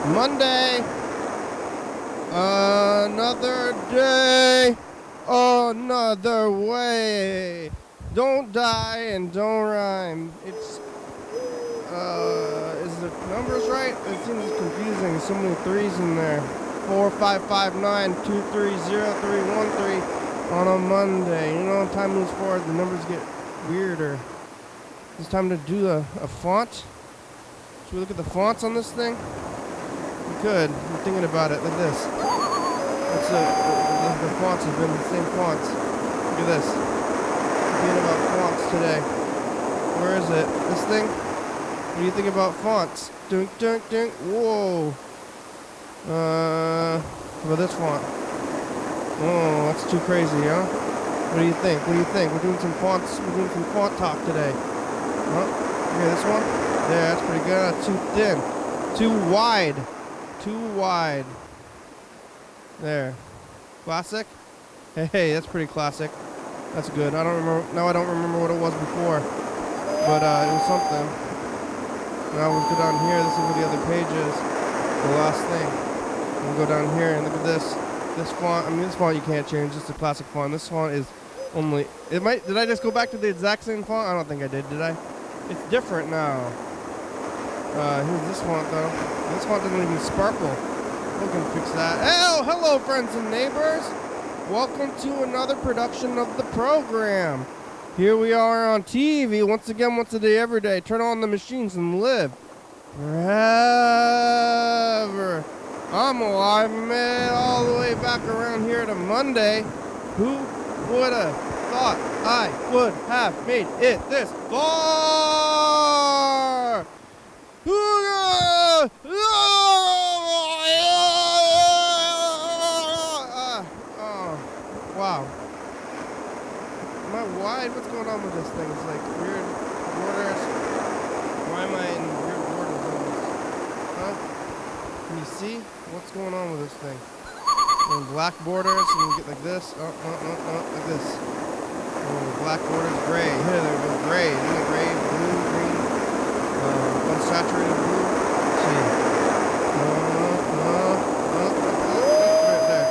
Monday, another day, another way. Don't die and don't rhyme. It's, is the numbers right? It seems confusing. There's so many threes in there. 45592300313 on a Monday. You know, time moves forward, the numbers get weirder. It's time to do a font. Should we look at the fonts on this thing? We could. I'm thinking about it like this. That's the fonts have been the same fonts. Look at this. Thinking about fonts today. Where is it? This thing? What do you think about fonts? Dunk, dunk, dunk. Whoa. How about this font? Oh, that's too crazy, huh? What do you think? What do you think? We're doing some fonts. We're doing some font talk today. Huh? Okay, this one? Yeah, that's pretty good. That's too thin. Too wide. Too wide. There. Classic? Hey, that's pretty classic. That's good. I don't remember. Now I don't remember what it was before. But it was something. Now we'll go down here. This is where the other page is. The last thing. We'll go down here and look at this. This font. I mean, this font you can't change. It's a classic font. This font is only. It might. Did I just go back to the exact same font? I don't think I did. Did I? It's different now. Here's this font though. This font doesn't even sparkle. We can fix that. Oh, hello friends and neighbors. Welcome to another production of the program. Here we are on TV once again, once a day, every day. Turn on the machines and live forever. I'm alive, man, all the way back around here to Monday. Who would have thought I would have made it this far? Wow. Am I wide? What's going on with this thing? It's like weird borders. Why am I in weird border zones? Huh? Can you see? What's going on with this thing? Black borders, and you get like this. Like this. Oh, black borders, gray. Here, there we go. Gray. Isn't it gray, blue, green? Unsaturated blue. Let's see. Right there.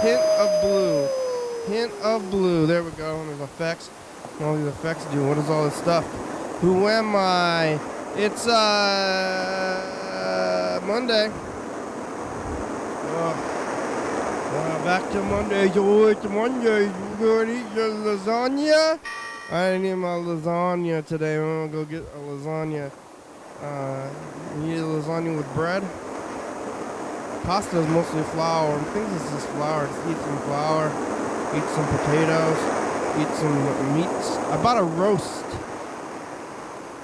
Hint of blue. Hint of blue. There we go. And there's effects. What all these effects do. What is all this stuff? Who am I? It's Monday. Back to Monday. Yo, it's Monday. You gonna eat your lasagna? I didn't eat my lasagna today. I'm gonna go get a lasagna. You eat a lasagna with bread? Pasta is mostly flour. I think this is flour. Just eat some flour. Eat some potatoes. Eat some meats. I bought a roast.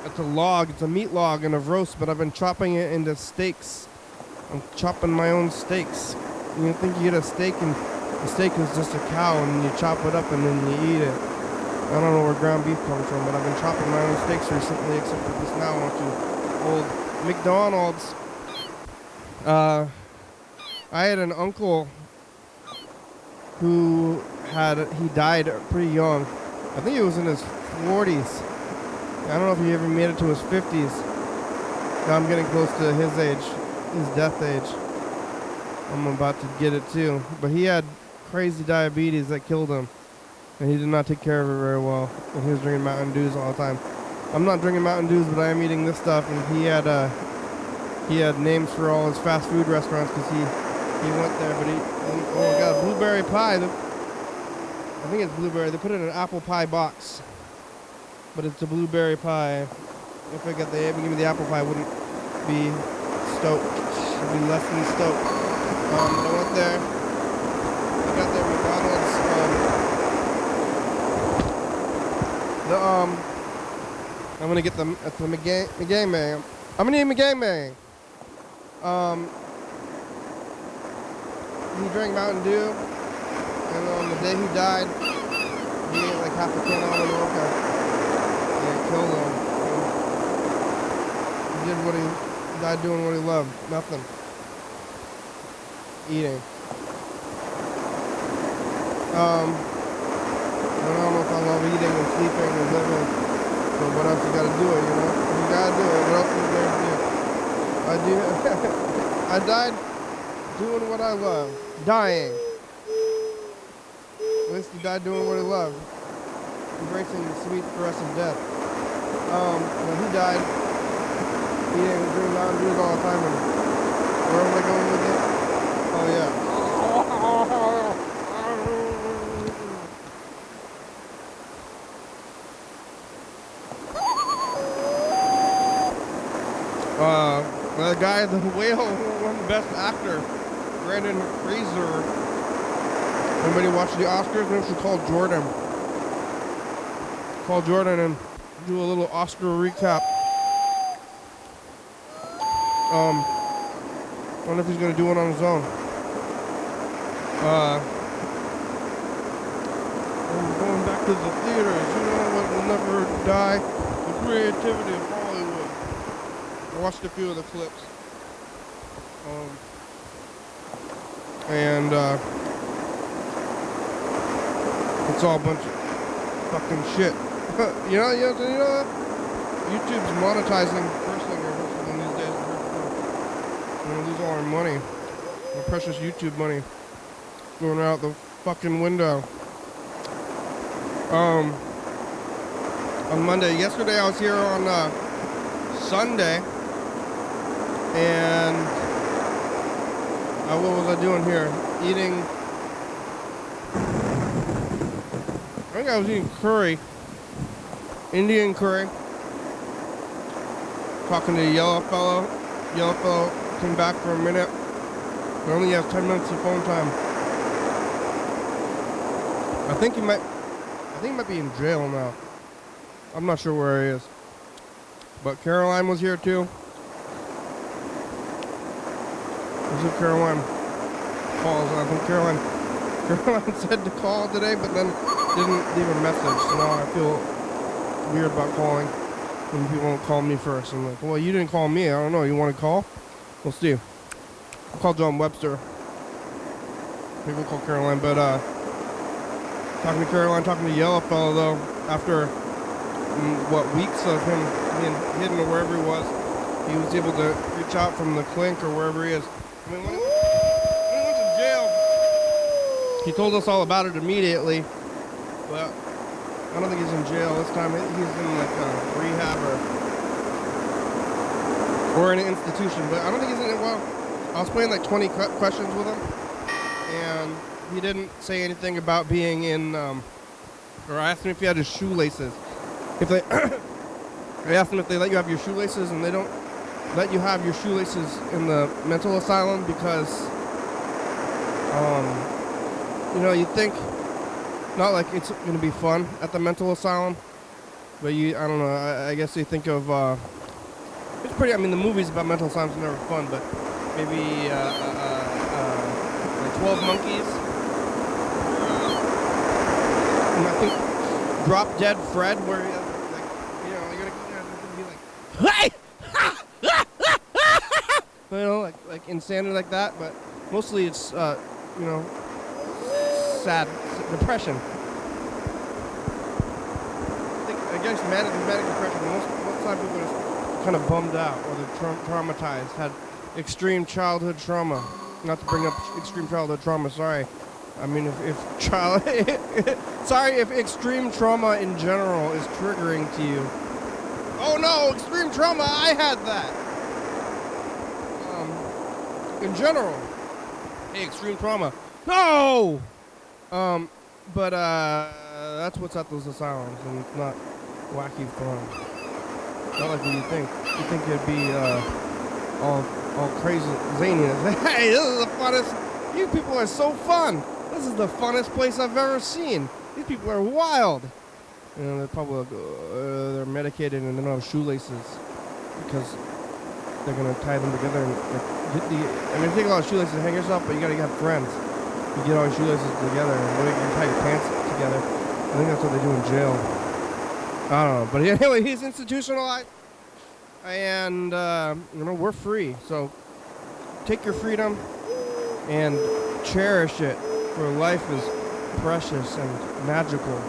It's a log. It's a meat log and a roast, but I've been chopping it into steaks. I'm chopping my own steaks. You think you get a steak and the steak is just a cow and you chop it up and then you eat it. I don't know where ground beef comes from, but I've been chopping my own steaks recently, except for this now. I went to old McDonald's. I had an uncle who he died pretty young. I think he was in his 40s. I don't know if he ever made it to his 50s. Now I'm getting close to his age, his death age. I'm about to get it too. But he had crazy diabetes that killed him. And he did not take care of it very well. And he was drinking Mountain Dews all the time. I'm not drinking Mountain Dews, but I am eating this stuff. And he had names for all his fast food restaurants because he went there. But oh my God, blueberry pie. I think it's blueberry. They put it in an apple pie box. But it's a blueberry pie. If they give me the apple pie, I wouldn't be stoked. I'd be less than stoked. I went there. I got there McDonald's. I'm gonna get them at the McGangbang. I'm gonna eat McGangbang. He drank Mountain Dew, and on the day he died, he ate like half a can of Oroca. And it killed him. He died doing what he loved. Nothing. eating. I don't know if I love eating and sleeping and living, but what else you gotta do it, you know? You gotta do it. What else is there to do? I died doing what I love. Dying. At least he died doing what he loved. Embracing the sweet caress of death. When he died, eating and drinking Mountain Dews all the time, and where was I going with it? Oh yeah. The guy, the whale, who won the best actor, Brandon Fraser. Anybody watch the Oscars? Maybe we should call Jordan. Call Jordan and do a little Oscar recap. I wonder if he's gonna do it on his own. Going back to the theaters, you know what will never die? The creativity of Hollywood. I watched a few of the clips. It's all a bunch of fucking shit. you know that? YouTube's monetizing first thing these days. We're gonna lose all our money. Our precious YouTube money going out the fucking window. On Monday. Yesterday I was here on Sunday, and what was I doing here? Eating. I think I was eating curry, Indian curry. Talking to the yellow fellow. Yellow fellow came back for a minute. He only has 10 minutes of phone time. I think he might be in jail now. I'm not sure where he is. But Caroline was here too. Was it Caroline calls? I think Caroline said to call today, but then didn't leave a message. So now I feel weird about calling when people don't call me first. I'm like, well, you didn't call me. I don't know. You want to call? We'll see. I'll call John Webster. Maybe we'll call Caroline. But talking to Caroline, talking to Yellow Fellow though, after weeks of him being hidden or wherever he was able to reach out from the clink or wherever he is. I mean, when he went to jail, he told us all about it immediately. But I don't think he's in jail this time. He's in like a rehab or in an institution. But I don't think he's in it. Well, I was playing like 20 questions with him, and he didn't say anything about being in. Or I asked him if he had his shoelaces. If they, I asked him if they let you have your shoelaces, and they don't let you have your shoelaces in the mental asylum because, you think. Not like it's going to be fun at the mental asylum, but I don't know, I guess you think of, it's pretty, I mean, the movies about mental asylums are never fun, but maybe, like 12 Monkeys, and I think Drop Dead Fred, where, you're going to be like, hey, like insanity like that, but mostly it's, sad depression. I guess manic depression. Most of the time people are just kind of bummed out or they're traumatized, had extreme childhood trauma. Not to bring up extreme childhood trauma. Sorry. I mean, if extreme trauma in general is triggering to you. Oh no, extreme trauma! I had that. In general, hey, extreme trauma. No. But that's what's at those asylums, and it's not wacky fun. Not like what you think. You think it'd be all crazy zaniness. Hey, this is the funnest. You people are so fun. This is the funnest place I've ever seen. These people are wild. They're probably they're medicated and they don't have shoelaces because they're gonna tie them together. And it takes a lot of shoelaces to hang yourself, but you gotta have friends. You get all your shoelaces together and you tie your pants together. I think that's what they do in jail. I don't know. But anyway, he's institutionalized. And, we're free. So take your freedom. and cherish it, for life is precious and magical.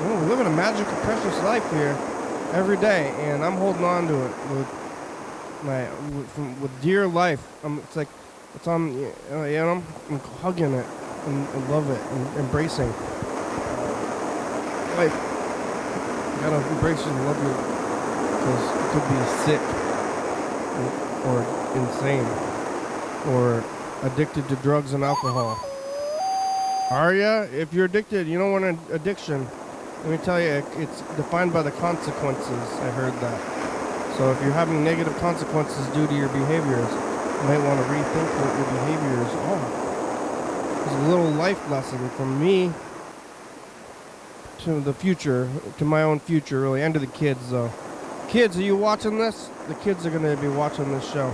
You know, we live in a magical, precious life here every day, and I'm holding on to it with dear life. It's like it's on, you know, I'm hugging it and love it and embracing life. You gotta embrace it and love it, because it could be sick or insane or addicted to drugs and alcohol. Are ya? If you're addicted, you don't want an addiction. Let me tell you, it's defined by the consequences. I heard that. So if you're having negative consequences due to your behaviors, you might want to rethink what your behaviors are. It's a little life lesson from me to the future, to my own future, really, and to the kids, though. Kids, are you watching this? The kids are going to be watching this show.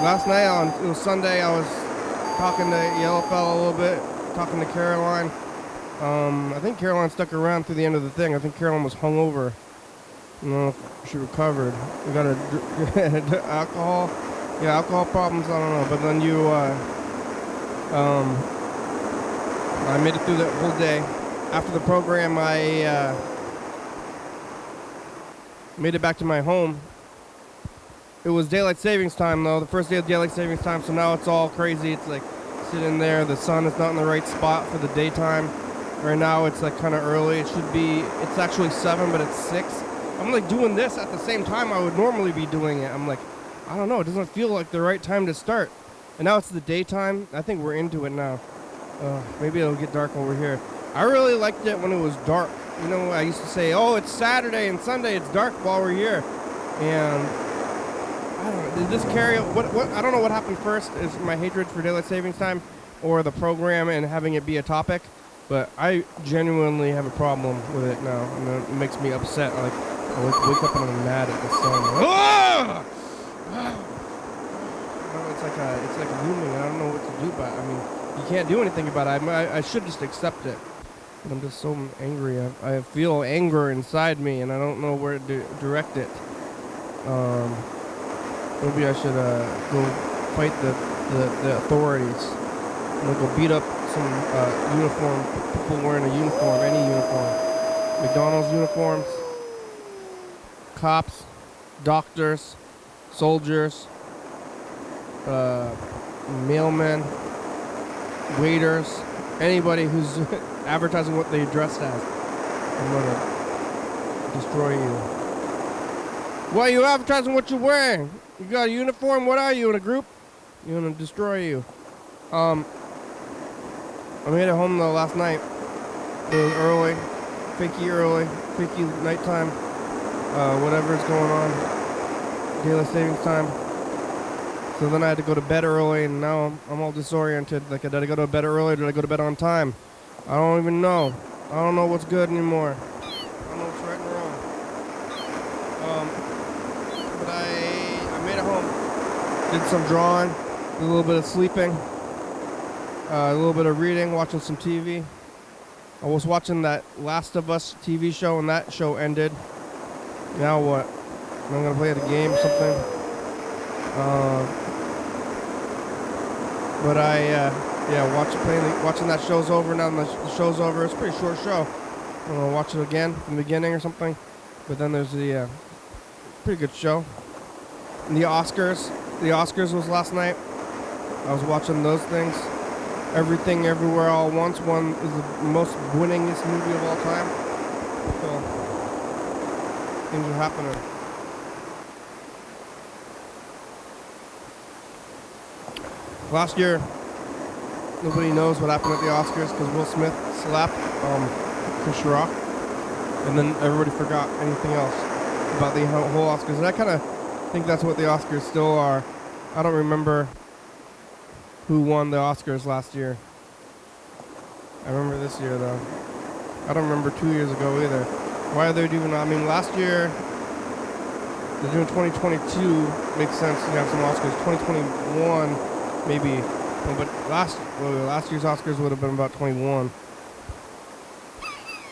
Last night, it was Sunday, I was talking to Yellowfella a little bit, talking to Caroline. I think Caroline stuck around through the end of the thing. I think Caroline was hungover. I don't know if she recovered. We got alcohol. Yeah, alcohol problems, I don't know. But then I made it through that whole day. After the program, I made it back to my home. It was daylight savings time, though, the first day of daylight savings time, so now it's all crazy. It's like sitting there, the sun is not in the right spot for the daytime. Right now it's like kind of early. It's actually 7, but it's 6. I'm like doing this at the same time I would normally be doing it. I'm like, I don't know, it doesn't feel like the right time to start. And now it's the daytime. I think we're into it now. Maybe it'll get dark over here. I really liked it when it was dark. You know, I used to say, oh, it's Saturday and Sunday, it's dark while we're here. And I don't know, did this carry, what, I don't know what happened first, is my hatred for daylight savings time or the program and having it be a topic, but I genuinely have a problem with it now, and it makes me upset. Like, I wake up and I'm mad at the sun. It's like looming, and I don't know what to do about it. I mean, you can't do anything about it. I should just accept it, but I'm just so angry. I feel anger inside me, and I don't know where to direct it. Maybe I should go fight the authorities. I'm gonna go beat up some people wearing a uniform, any uniform. McDonald's uniforms, cops, doctors, soldiers, mailmen, waiters, anybody who's advertising what they dress as. I'm gonna destroy you. Why are you advertising what you're wearing? You got a uniform? What are you, in a group? I'm gonna destroy you. I made it home though last night. It was early, fakey nighttime, whatever's going on, daylight savings time. So then I had to go to bed early, and now I'm all disoriented. Like, did I go to bed early, or did I go to bed on time? I don't even know. I don't know what's good anymore. I don't know what's right and wrong. But I made it home. Did some drawing, did a little bit of sleeping, a little bit of reading, watching some TV. I was watching that Last of Us TV show, and that show ended. Now what? I'm gonna play the game or something. But watching that show's over now. The show's over. It's a pretty short show. I'm gonna watch it again from the beginning or something. But then there's the pretty good show. And the Oscars. The Oscars was last night. I was watching those things. Everything, Everywhere, All at Once. One is the most winningest movie of all time. So things are happening. Last year, nobody knows what happened at the Oscars because Will Smith slapped Chris Rock, and then everybody forgot anything else about the whole Oscars. And I kind of think that's what the Oscars still are. I don't remember who won the Oscars last year. I remember this year, though. I don't remember 2 years ago either. Why are they doing that? I mean, last year, they're doing 2022. Makes sense to have some Oscars. 2021... maybe, but last year's Oscars would have been about 21.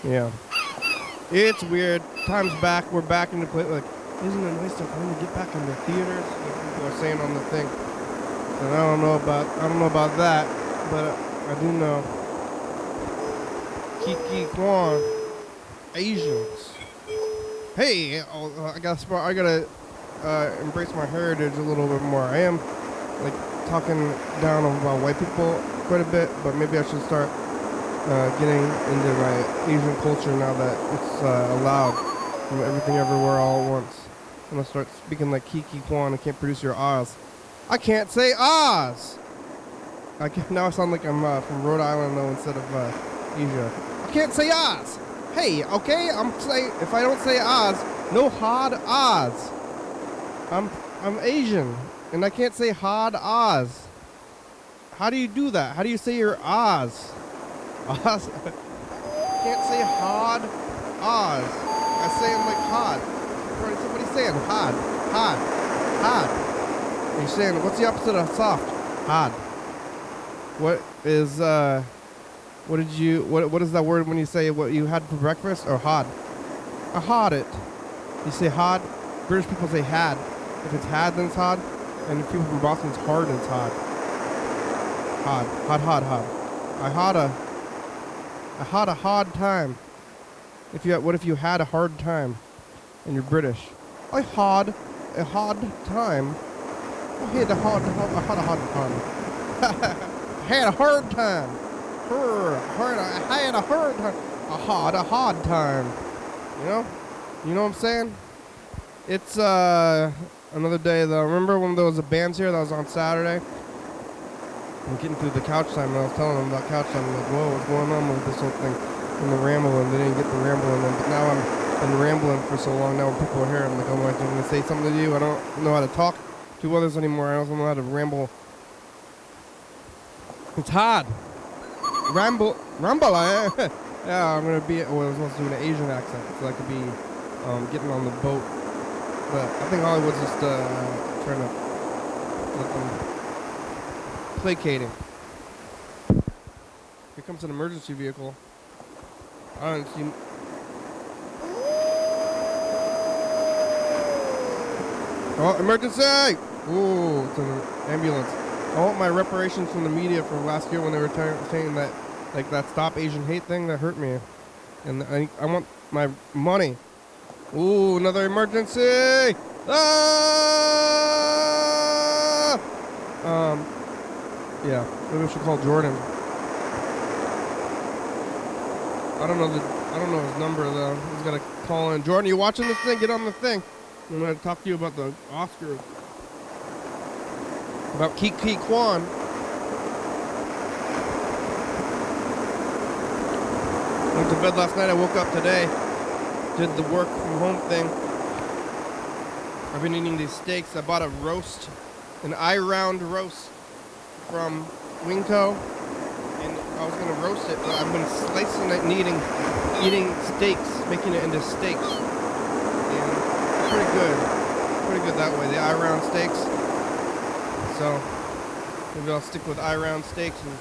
Yeah, it's weird. Time's back. We're back into play. Like, isn't it nice to finally get back into theaters? Like people are saying on the thing. And I don't know about that, but I do know. Kiki Kwan, Asians. Hey, I gotta embrace my heritage a little bit more. I am like talking down about white people quite a bit, but maybe I should start getting into my Asian culture now that it's allowed from everything everywhere all at once. I'm gonna start speaking like Kiki Kwan. I can't produce your Oz. I can't say Oz. Now I sound like I'm from Rhode Island though instead of Asia. I can't say Oz. Hey, okay, I'm saying if I don't say Oz, no hard Oz. I'm Asian and I can't say hard Oz. How do you do that? How do you say your Oz? Oz. Can't say hard Oz. I say them like hard. Somebody's saying hard, hard, hard. You're saying what's the opposite of soft? Hard. What is what is that word when you say what you had for breakfast? Or hard? I had it. You say hard. British people say had. If it's had, then it's hard. And if people from Boston, it's hard and it's hard. Hard. I had a hard time. What if you had a hard time and you're British? I had a hard time. I had a hard time. I had a hard time. I had a hard time. I had a hard time. I had a hard time. You know what I'm saying? It's another day though. Remember when there was a bands here that was on Saturday? I'm getting through the couch time and I was telling them about couch time. I'm like, whoa, what's going on with this whole thing? And the rambling, they didn't get the rambling in. But now I've been rambling for so long. Now when people are here, I'm like, oh, I'm going to say something to you. I don't know how to talk to others anymore. I don't know how to ramble. It's hard. Ramble, eh? Yeah, I'm going to be, I was supposed to do an Asian accent so I could be getting on the boat. But I think Hollywood's just trying to let them placating. Here comes an emergency vehicle. I don't see. Oh, emergency! Ooh, it's an ambulance. I want my reparations from the media from last year when they were saying that, like that Stop Asian Hate thing that hurt me. And I want my money. Ooh, another emergency! Ah! Yeah, maybe we should call Jordan. I don't know his number though. He's gotta call in. Jordan, you watching this thing? Get on the thing. I'm gonna talk to you about the Oscars. About Kiki Kwan. Went to bed last night. I woke up today. Did the work from home thing. I've been eating these steaks. I bought a roast, an eye-round roast from Wingco, and I was gonna roast it, but I've been slicing it and eating steaks, making it into steaks, and pretty good that way. The eye-round steaks. So maybe I'll stick with eye-round steaks and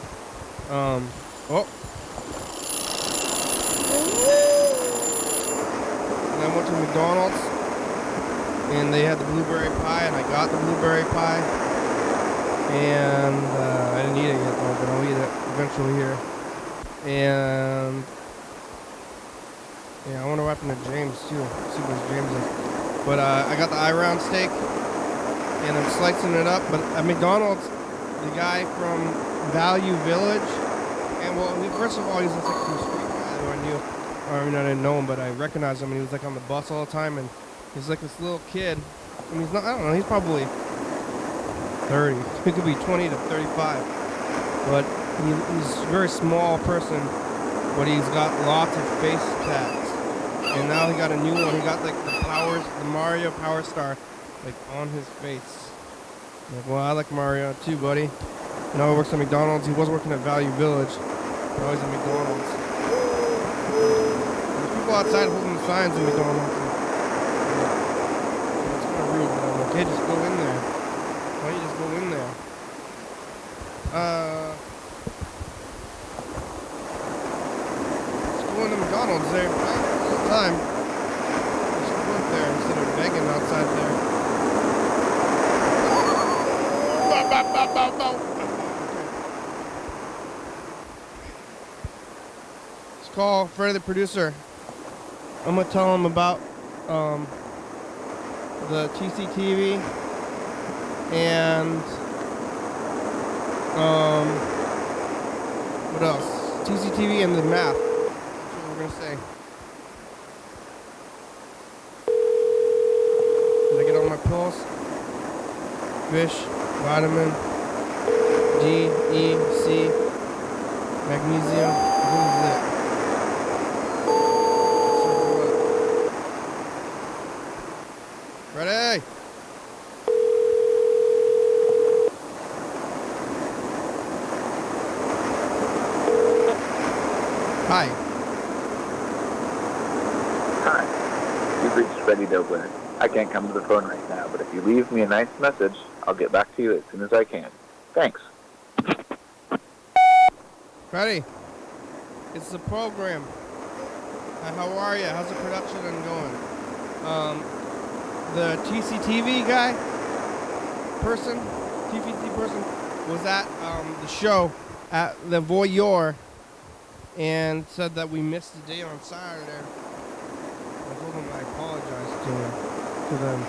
And I went to McDonald's and they had the blueberry pie, and I got the blueberry pie. And I didn't eat it yet though, but I'll eat it eventually here. And yeah, I wonder what happened to James too. Let's see what James is. But I got the eye-round steak and I'm slicing it up. But at McDonald's, the guy from Value Village, and well, first of all, he's like some street guy who I knew. I mean, I didn't know him, but I recognized him, and he was like on the bus all the time, and he's like this little kid. I mean, he's not, I don't know, he's probably 30. He could be 20 to 35. But he's a very small person, but he's got lots of face tats. And now he got a new one. He got like the Mario Power Star, like on his face. I'm like, well, I like Mario too, buddy. You know, he works at McDonald's. He was working at Value Village. Now he's at McDonald's. There's people outside holding signs in McDonald's. It's kind of rude, but I'm like, hey, just go in there. Why don't you just go in there? Let's go into McDonald's there all the time. Just go up there instead of begging outside Let's call Freddie the producer. I'm gonna tell him about the TCTV and what else? TCTV and the math. That's what we're gonna say. Did I get all my pills? Fish, vitamin, D, E, C, magnesium. What is it? Ready? Hi. Hi. You've reached YDHWM. I can't come to the phone right now, but if you leave me a nice message, I'll get back to you as soon as I can. Thanks. Freddie, it's the program. How are you? How's the production going? The TCTV guy, TCTV person, was at the show at the Voyeur and said that we missed the day on Saturday. I told him I apologized to them,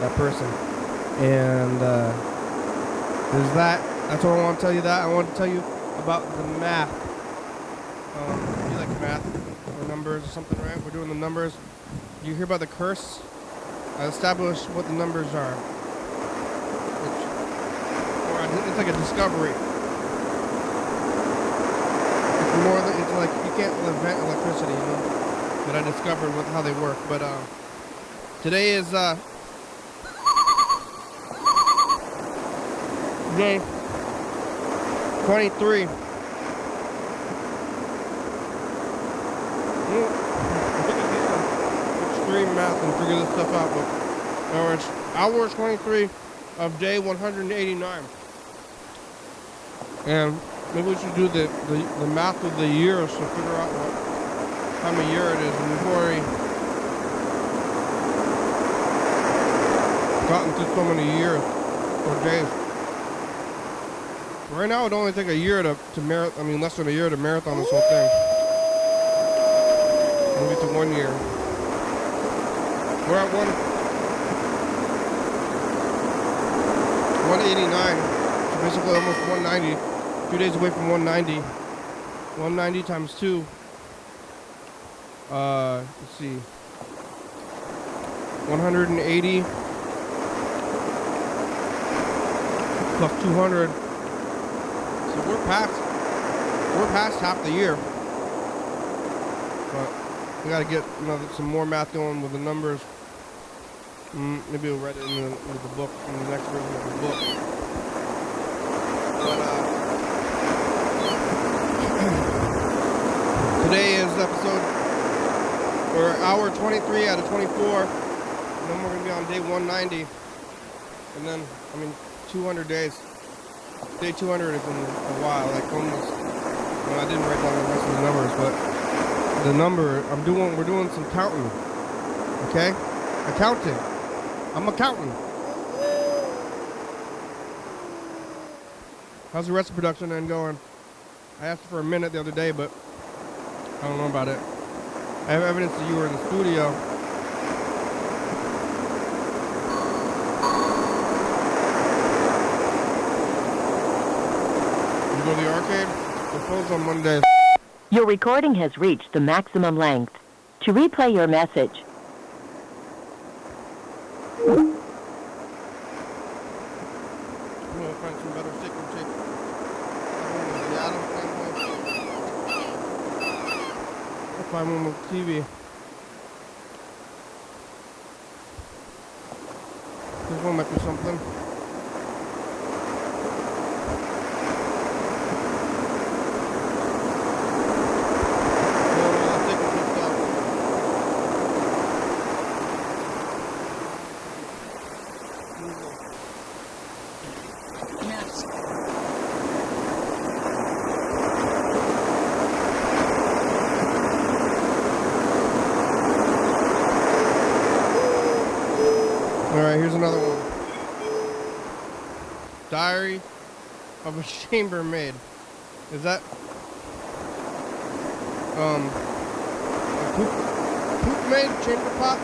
that person. And there's that. That's what I want to tell you that. I want to tell you about the math. You like math or numbers or something, right? We're doing the numbers. Do you hear about the curse? I established what the numbers are. It's like a discovery. It's more than, it's like you can't invent electricity, you know, that I discovered with how they work. But today is day 23. Extreme math and figure this stuff out, but it's hour 23 of day 189. And maybe we should do the math of the years to figure out what time of year it is. And we've already gotten to so many years or days. Right now, it would only take a year less than a year to marathon this whole thing. Maybe to 1 year. We're at 189, so basically almost 190. 2 days away from 190. 190 times 2. Let's see. 180 plus 200. So we're past half the year. But we gotta get some more math going with the numbers. Maybe we'll write it in the book, in the next version of the book. But today is episode, or hour 23 out of 24. And then we're gonna be on day 190. And then, 200 days. Day 200 has been a while, like almost. I didn't write down the rest of the numbers, but the number we're doing some counting. Okay? Accounting. I'm accounting. How's the rest of production then going? I asked for a minute the other day, but I don't know about it. I have evidence that you were in the studio. You go to the arcade? They're closed on Monday. Your recording has reached the maximum length. To replay your message, I'm gonna find some better stick and tape. I'll find one with TV. This one might be something. Alright, here's another one. Diary of a Chambermaid. Is that a poop maid? Chamber pot?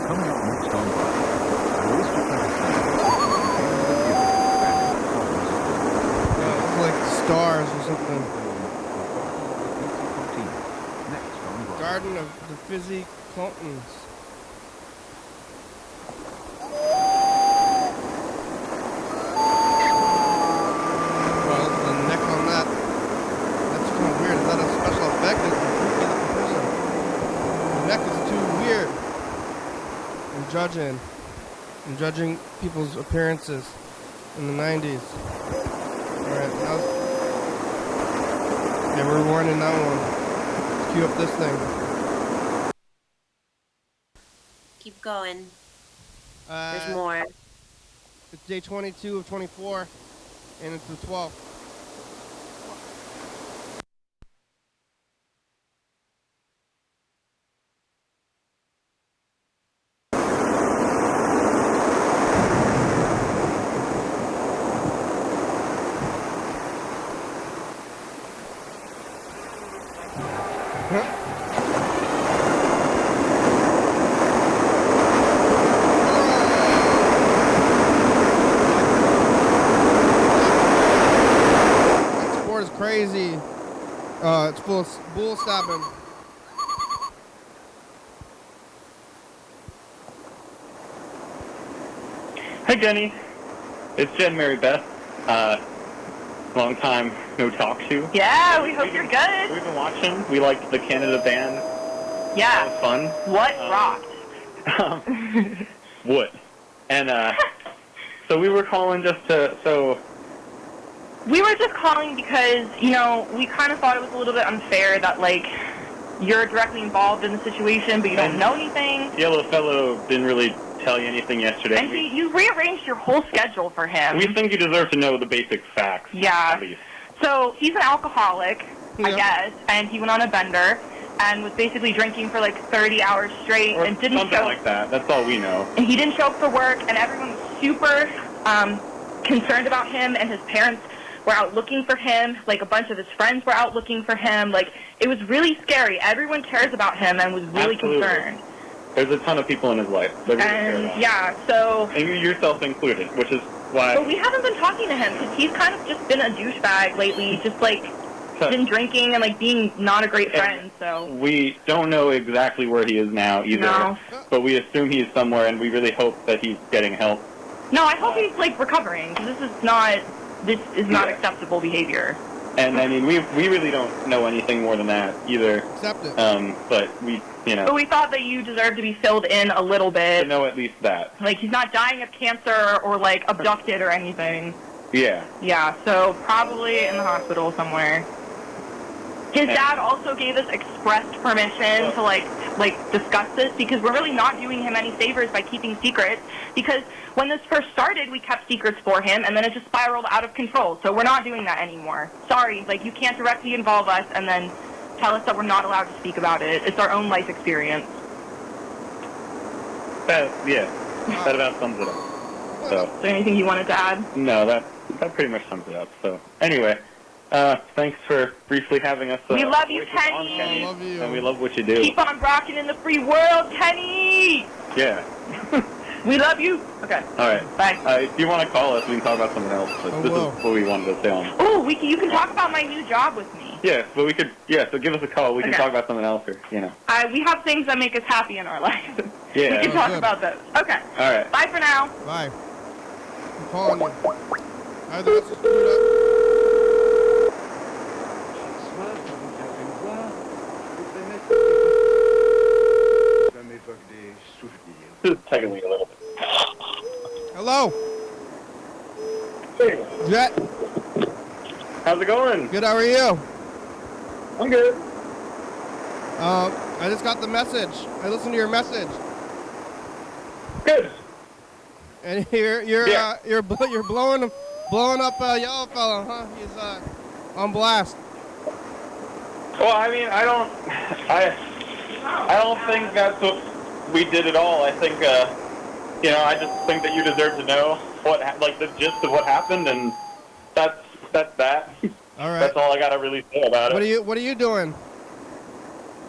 Coming up next on It's like stars or something. Garden of the Fizzy Clontons. Well, look at the neck on that. That's kind of weird. Is that a special effect? It's a freaky looking person. The neck is too weird. I'm judging people's appearances in the 90s. Alright, yeah, we're warning that one. Let's cue up this thing. Keep going. There's There's more. It's day 22 of 24, and it's the 12th. Crazy. It's full of bull stabbing. Hi, Jenny. It's Jen Mary Beth. Long time no talk to. Yeah, we hope you're good. We've been watching. We liked the Canada band. Yeah. That was fun. What rocked? What? And so we were calling just to We were just calling because, you know, we kind of thought it was a little bit unfair that, like, you're directly involved in the situation, but you don't know anything. Yellow Fellow didn't really tell you anything yesterday. And you rearranged your whole schedule for him. We think you deserve to know the basic facts. Yeah. At least. So he's an alcoholic, I Yeah. guess, and he went on a bender and was basically drinking for like 30 hours straight Or and didn't something show. like that. That's all we know. And he didn't show up for work, and everyone was super concerned about him, and his parents were out looking for him. Like, a bunch of his friends were out looking for him. Like, it was really scary. Everyone cares about him and was really Absolutely. concerned. There's a ton of people in his life that we care And, about. yeah, so... And you yourself included, which is why... But we haven't been talking to him, because he's kind of just been a douchebag lately, just, like, been drinking and, like, being not a great friend, so... We don't know exactly where he is now, either. No. But we assume he's somewhere, and we really hope that he's getting help. No, I hope he's, like, recovering, because this is not acceptable behavior. And, I mean, we really don't know anything more than that, either. Accept it. But we, But we thought that you deserved to be filled in a little to bit. know at least that. Like, he's not dying of cancer or, like, abducted or anything. Yeah. Yeah, so probably in the hospital somewhere. His dad also gave us express permission to, like discuss this, because we're really not doing him any favors by keeping secrets, because when this first started, we kept secrets for him, and then it just spiraled out of control, so we're not doing that anymore. Sorry, like, you can't directly involve us and then tell us that we're not allowed to speak about it. It's our own life experience. That about sums it up. So, Is there anything you wanted to add? no, that pretty much sums it up. So, anyway, thanks for briefly having us. We love you, voices on Kenny. I love you. And we love what you do. Keep on rocking in the free world, Kenny! Yeah. We love you. Okay. All right. Bye. If you want to call us, we can talk about something else. But this whoa. is what we wanted to say on. Oh, you can talk about my new job with me. Yeah, but we could. Yeah, so give us a call. We can Okay. talk about something else, or We have things that make us happy in our life. Yeah. We can talk Good. about those. Okay. All right. Bye for now. Bye. I'm calling you. Either let's just screw it up. This is taking me a little bit. Hello. Jet. How's it going? Good. How are you? I'm good. I just got the message. I listened to your message, Good. and you're Yeah. blowing blowing up yellow fella, huh? He's on blast. Well, I mean, I don't think that's what we did at all. I think, I just think that you deserve to know the gist of what happened, and that's that. All right. That's all I gotta really say about it. What are you doing?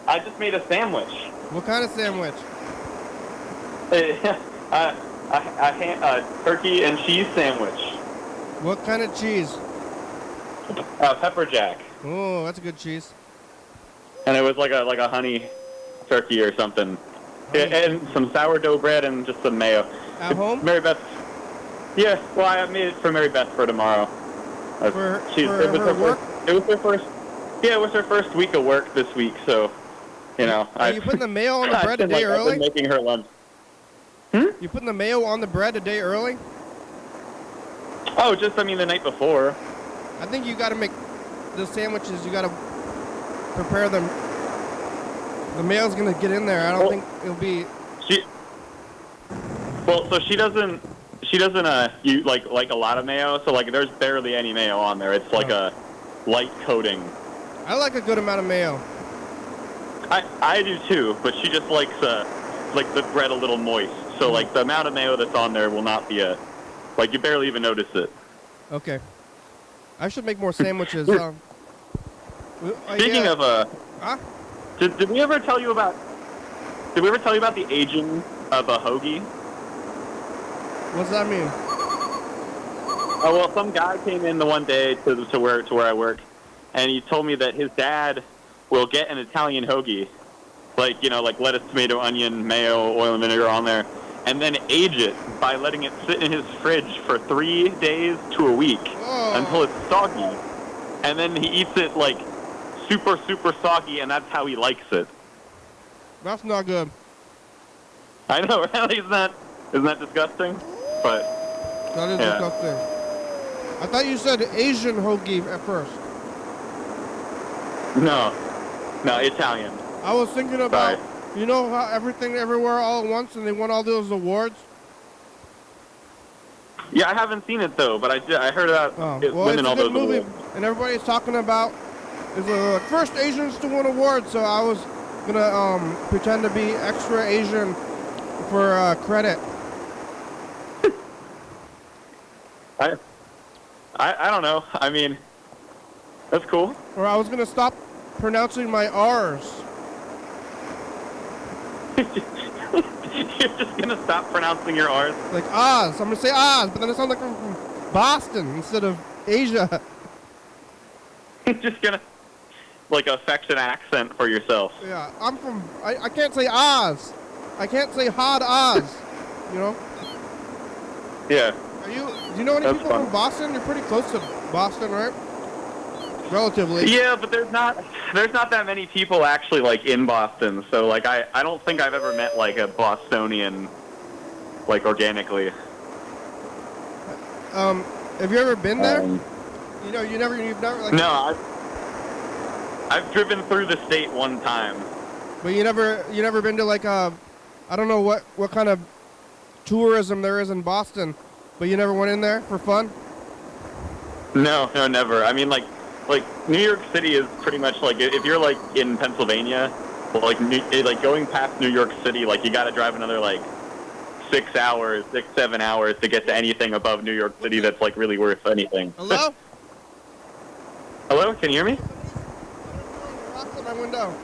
I just made a sandwich. What kind of sandwich? A turkey and cheese sandwich. What kind of cheese? Pepper jack. Oh, that's a good cheese. And it was like a honey turkey or something. And some sourdough bread and just some mayo. At home? Mary Beth. Yeah, well, I made it for Mary Beth for tomorrow. For her work? It was her first. Yeah, it was her first week of work this week, so Are you putting the mayo on the bread a day early? I've been making her lunch. You putting the mayo on the bread a day early? Oh, the night before. I think you got to make the sandwiches. You got to prepare them. The mayo's gonna get in there. I don't think it'll be. So she doesn't use like a lot of mayo. So there's barely any mayo on there. It's like a light coating. I like a good amount of mayo. I do too, but she just likes the bread a little moist. So the amount of mayo that's on there will not be you barely even notice it. Okay. I should make more sandwiches. Speaking of huh? Did we ever tell you about the aging of a hoagie? What's that mean? Oh well, some guy came in the one day to where I work, and he told me that his dad will get an Italian hoagie, like lettuce, tomato, onion, mayo, oil, and vinegar on there, and then age it by letting it sit in his fridge for 3 days to a week until it's soggy, and then he eats it super, super soggy, and that's how he likes it. That's not good. I know, really? Isn't that disgusting? But that is disgusting. I thought you said Asian hoagie at first. No, Italian. I was thinking about, how Everything Everywhere All at Once, and they won all those awards? Yeah, I haven't seen it though, but I heard about winning all those movie, awards. and everybody's talking about it's the first Asians to win awards, so I was gonna pretend to be extra Asian for credit. I don't know. I mean, that's cool. Or I was gonna stop pronouncing my R's. You're just gonna stop pronouncing your R's? Like Oz. I'm gonna say Oz, but then it sounds like I'm from Boston instead of Asia. You're just gonna affect an accent for yourself. Yeah, I can't say Oz. I can't say Hod Oz. Yeah. Do you know any people from Boston? You're pretty close to Boston, right? Relatively. Yeah, but there's not that many people actually in Boston. So I don't think I've ever met a Bostonian organically. Have you ever been there? You've never No, I've driven through the state one time. But you never been to I don't know what kind of tourism there is in Boston, but you never went in there for fun? No, never. I mean New York City is pretty much if you're in Pennsylvania, going past New York City, you got to drive another 6 hours, 7 hours to get to anything above New York City that's really worth anything. Hello? Hello? Can you hear me? Rocks at my window.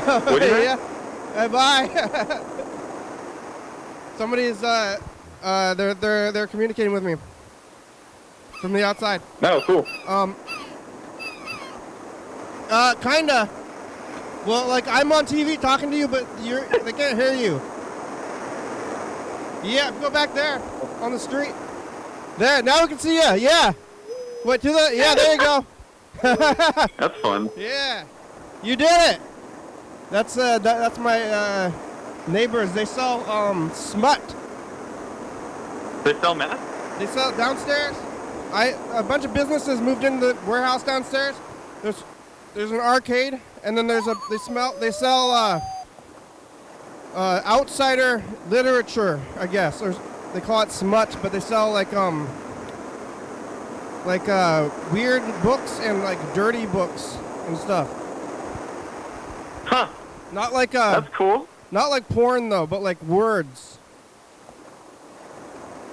What did you say? Yeah. Hey, bye. Somebody's they're communicating with me from the outside. No, cool. Kinda. Well, I'm on TV talking to you, but they can't hear you. Yeah, go back there on the street. There, now we can see you. Yeah. Wait, yeah, there you go. That's fun. Yeah, you did it. That's my neighbors. They sell smut. They sell meth? They sell it downstairs. A bunch of businesses moved into the warehouse downstairs. There's an arcade, and then they sell outsider literature, I guess. Or they call it smut, but they sell like weird books and like dirty books and stuff. Huh. Not like That's cool. not like porn though, but like words.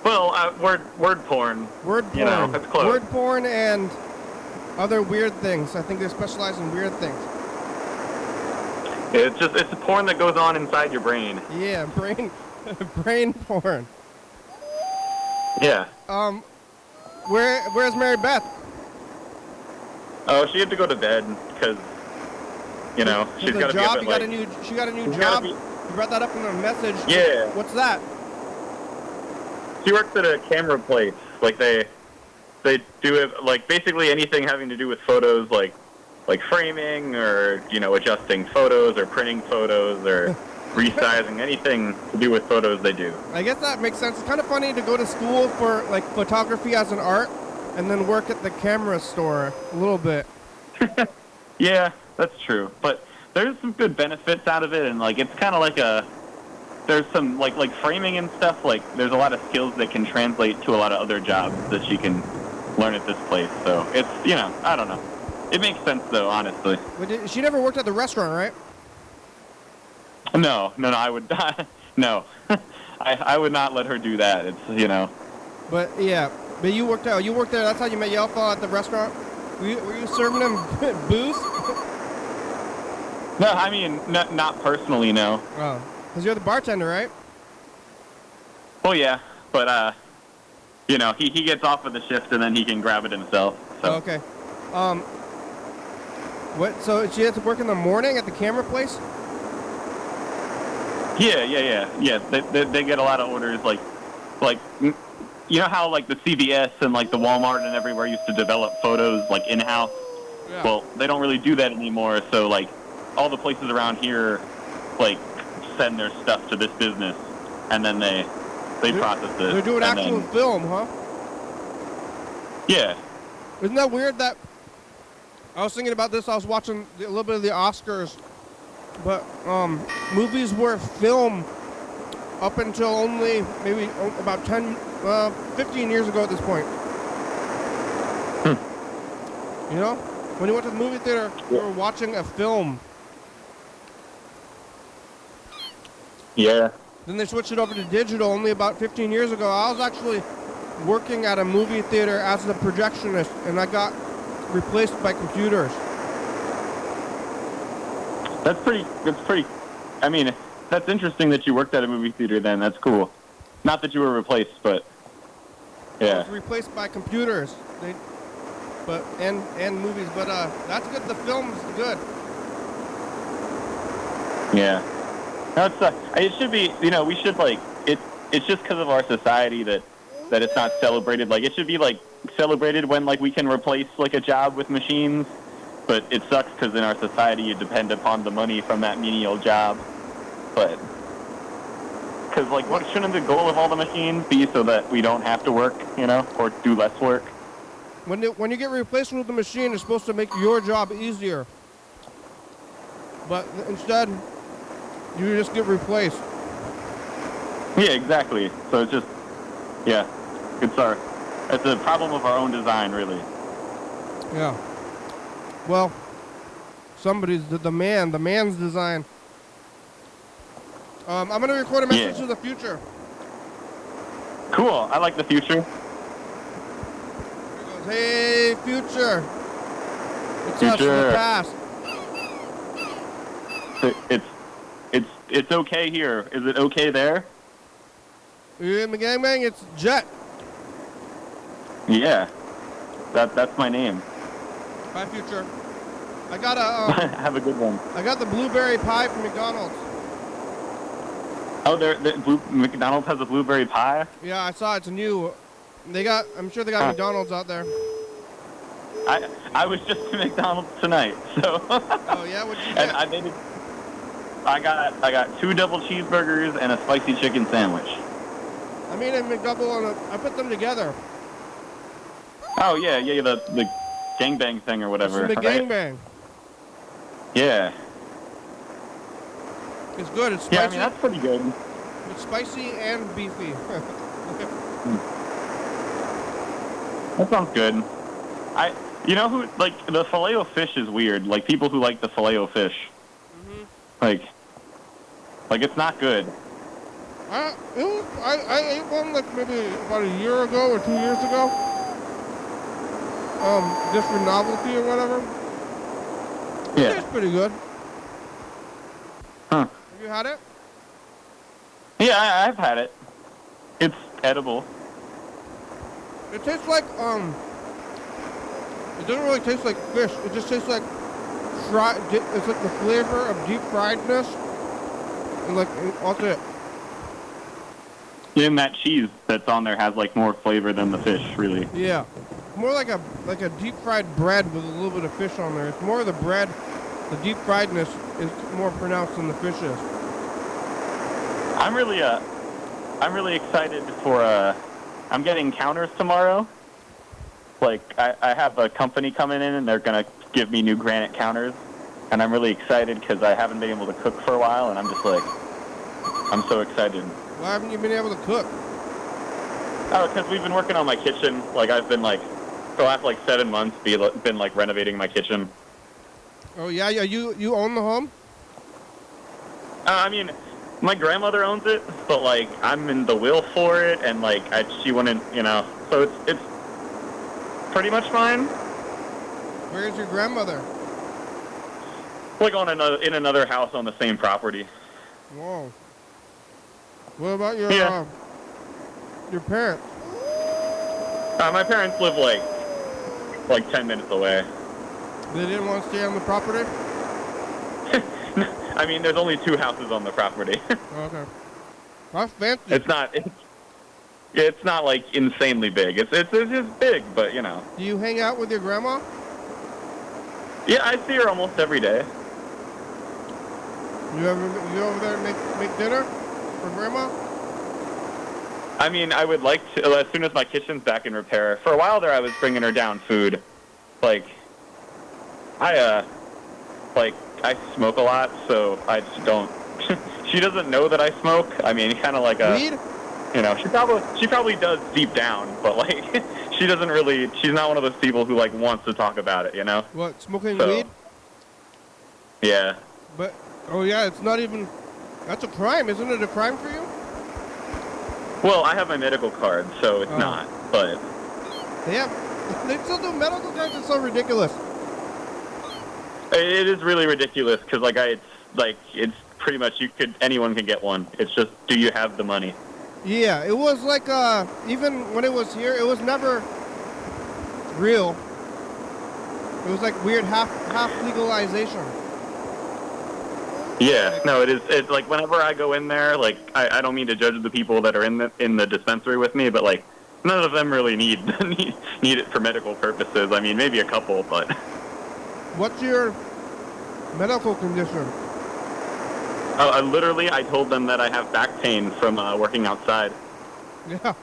Well, word porn. Word porn. You know, that's close. Word porn and other weird things. I think they specialize in weird things. It's a porn that goes on inside your brain. Yeah, brain porn. Yeah. Where's Mary Beth? Oh, she had to go to bed because, you know, she's got to be up at, like, She got a new she's gotta job. be- You brought that up in a message. Yeah. What's that? She works at a camera place. Like they do it, like basically anything having to do with photos, like framing or, you know, adjusting photos or printing photos or resizing, anything to do with photos they do. I guess that makes sense. It's kind of funny to go to school for like photography as an art and then work at the camera store a little bit. Yeah, that's true. But there's some good benefits out of it, and like it's kind of like there's some like framing and stuff. Like there's a lot of skills that can translate to a lot of other jobs that you can learn at this place. So it's, you know, I don't know. It makes sense though, honestly. But she never worked at the restaurant, right? No, I would not. No, I would not let her do that. It's, you know. But yeah, but you worked out. You worked there. That's how you met Yelfa at the restaurant. Were you serving them booze? No, I mean not personally, no. Oh, because you're the bartender, right? Well, yeah, but you know, he gets off of the shift and then he can grab it himself. So. Oh, okay. What? So she had to work in the morning at the camera place? Yeah. They get a lot of orders, like you know how like the CVS and like the Walmart and everywhere used to develop photos like in-house. Yeah. Well, they don't really do that anymore. So like all the places around here like send their stuff to this business, and then they process it. They're doing and actual then, film, huh? Yeah. Isn't that weird that I was thinking about this, I was watching a little bit of the Oscars, but movies were filmed up until only maybe about 15 years ago at this point. You know? When you went to the movie theater, you were watching a film. Yeah. Then they switched it over to digital only about 15 years ago. I was actually working at a movie theater as a projectionist, and I got replaced by computers. That's pretty, I mean, that's interesting that you worked at a movie theater then. That's cool. Not that you were replaced, but I yeah. was replaced by computers. And movies, but that's good. The film's good. Yeah. No, it should be, you know, we should like, it's just because of our society that it's not celebrated. Like it should be like celebrated when like we can replace like a job with machines, but it sucks because in our society you depend upon the money from that menial job. But because like what shouldn't the goal of all the machines be so that we don't have to work, you know, or do less work? When you get replaced with the machine, it's supposed to make your job easier. But instead, you just get replaced. Yeah, exactly. So it's just, yeah, it's a problem of our own design, really. Yeah. Well, somebody's the man's design. I'm gonna record a message to the future. Cool. I like the future. Here goes, hey, future. It's us in the past. It's okay here. Is it okay there? You in the gangbang? It's Jet. Yeah. That's my name. Bye, future. I got a. Have a good one. I got the blueberry pie from McDonald's. Oh, McDonald's has a blueberry pie? Yeah, I saw it's new. I'm sure they got McDonald's out there. I was just at McDonald's tonight, so. Oh yeah, what'd you get? And I got 2 double cheeseburgers and a spicy chicken sandwich. I made a McDouble and I put them together. Oh yeah, the gangbang thing or whatever. It's the right? gangbang. Yeah. It's good. It's spicy. Yeah, I mean, that's pretty good. It's spicy and beefy. That sounds good. You know who, like, the Filet-O-Fish is weird. Like, people who like the Filet-O-Fish. Like, it's not good. I ate one like maybe about a year ago or 2 years ago. Just for novelty or whatever. Yeah. It tastes pretty good. Huh. Have you had it? Yeah, I've had it. It's edible. It tastes like it doesn't really taste like fish. It just tastes like fried. It's like the flavor of deep friedness, and like also it. Yeah, and that cheese that's on there has like more flavor than the fish, really. Yeah, more like a deep fried bread with a little bit of fish on there. It's more of the bread. The deep friedness is more pronounced than the fish is. I'm really excited for I'm getting counters tomorrow. Like, I have a company coming in, and they're going to give me new granite counters. And I'm really excited because I haven't been able to cook for a while, and I'm just like, I'm so excited. Why haven't you been able to cook? Oh, because we've been working on my kitchen. Like, I've been, like, for the last, like, 7 months, been, like, renovating my kitchen. Oh, yeah? You own the home? I mean, my grandmother owns it, but, like, I'm in the will for it, and, like, she wouldn't, you know, so it's pretty much mine. Where's your grandmother? Like in another house on the same property. Whoa. What about your parents? My parents live like 10 minutes away. They didn't want to stay on the property? I mean, there's only 2 houses on the property. Okay. That's fancy. It's not like insanely big. It's just big, but you know. Do you hang out with your grandma? Yeah, I see her almost every day. You over there and make dinner for grandma? I mean, I would like to, as soon as my kitchen's back in repair. For a while there, I was bringing her down food. Like, I smoke a lot, so I just don't. She doesn't know that I smoke. I mean, kind of like a. Weed? You know, she probably does deep down, but like, she doesn't really. She's not one of those people who like wants to talk about it. You know. What, smoking weed? Yeah. But oh yeah, it's not even. That's a crime, isn't it? A crime for you? Well, I have my medical card, so it's not. But They still do medical cards. It's so ridiculous. it is really ridiculous because it's pretty much anyone can get one. It's just, do you have the money? Yeah, it was like even when it was here, it was never real. It was like weird half legalization. Yeah, no, it is. It's like whenever I go in there, like I don't mean to judge the people that are in the dispensary with me, but like none of them really need it for medical purposes. I mean, maybe a couple, but. What's your medical condition? I told them that I have back pain from working outside. Yeah.